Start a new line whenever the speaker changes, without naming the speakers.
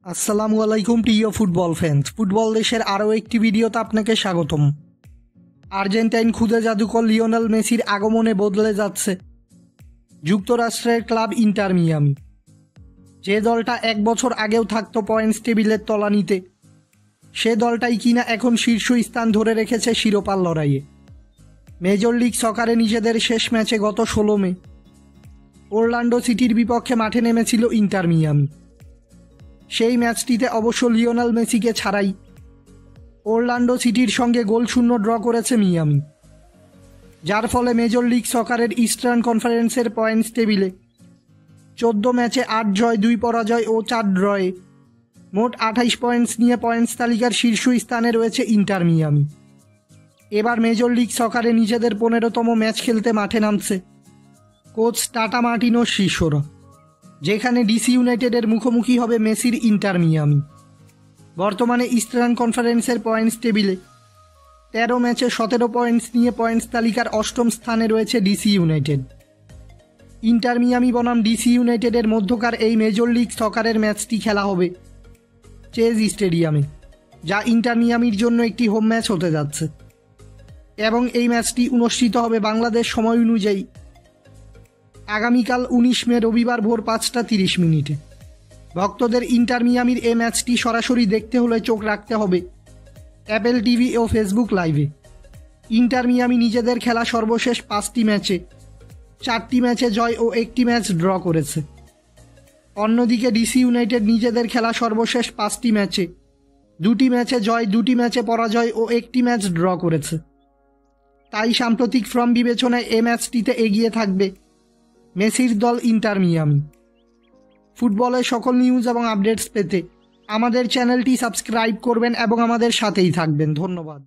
আসসালামু আলাইকুম প্রিয় ফুটবল ফ্যান্স। ফুটবল দেশের আরও একটি ভিডিওতে আপনাকে স্বাগতম। আর্জেন্টাইন খুদে জাদুকর লিওনেল মেসির আগমনে বদলে যাচ্ছে যুক্তরাষ্ট্রের ক্লাব ইন্টার মিয়ামি। যে দলটা এক বছর আগেও থাকতো পয়েন্টস টেবিলের তলানিতে, সে দলটাই কিনা এখন শীর্ষ স্থান ধরে রেখেছে শিরোপার লড়াইয়ে। মেজর লিগ সকারে নিজেদের শেষ ম্যাচে গত 16 মে ওরল্যান্ডো সিটির বিপক্ষে মাঠে নেমেছিল ইন্টার মিয়ামি। সেই ম্যাচটিতে অবশ্য লিওনেল মেসিকে ছাড়াই ওরল্যান্ডো সিটির সঙ্গে গোলশূন্য ড্র করেছে মিয়ামি, যার ফলে মেজর লিগ সকারের ইস্টার্ন কনফারেন্সের পয়েন্টস টেবিলে 14 ম্যাচে 8 জয় 2 পরাজয় ও 4 ড্রয়ে মোট 28 পয়েন্টস নিয়ে পয়েন্টস তালিকার শীর্ষ স্থানে রয়েছে ইন্টার মিয়ামি। এবার মেজর লিগ সকারে নিজেদের 15তম ম্যাচ খেলতে মাঠে নামছে কোচ টাটা মার্টিনোর শিষ্যরা, যেখানে ডিসি ইউনাইটেডের মুখোমুখি হবে মেসির ইন্টার মিয়ামি। বর্তমানে ইস্টার্ন কনফারেন্সের পয়েন্টস টেবিলে 13 ম্যাচে 17 পয়েন্টস নিয়ে পয়েন্টস তালিকার 8ম স্থানে রয়েছে ডিসি ইউনাইটেড। ইন্টার মিয়ামি বনাম ডিসি ইউনাইটেডের মধ্যকার এই মেজর লিগ সকারের ম্যাচটি খেলা হবে চেজ স্টেডিয়ামে, যা ইন্টার মিয়ামির জন্য একটি হোম ম্যাচ হতে যাচ্ছে, এবং এই ম্যাচটি অনুষ্ঠিত হবে বাংলাদেশ সময় অনুযায়ী আগামীকাল 19 মে রবিবার ভোর 5:30 ভক্তদের ইন্টার মিয়ামির এই ম্যাচটি সরাসরি দেখতে হলে চোখ রাখতে হবে অ্যাপেল টিভি ও ফেসবুক লাইভে। ইন্টার মিয়ামি নিজেদের খেলা সর্বশেষ 5টি ম্যাচে 4টি ম্যাচে জয় ও 1টি ম্যাচ ড্র করেছে। অন্যদিকে ডিসি ইউনাইটেড নিজেদের খেলা সর্বশেষ 5টি ম্যাচে 2টি ম্যাচে জয় 2টি ম্যাচে পরাজয় ও 1টি ম্যাচ ড্র করেছে। তাই সাম্প্রতিক ফর্ম বিবেচনায় এই ম্যাচটিতে এগিয়ে থাকবে মেসির দল ইন্টার মিয়ামি। ফুটবলের সকল নিউজ এবং আপডেটস পেতে আমাদের চ্যানেলটি সাবস্ক্রাইব করবেন এবং আমাদের সাথেই থাকবেন। ধন্যবাদ।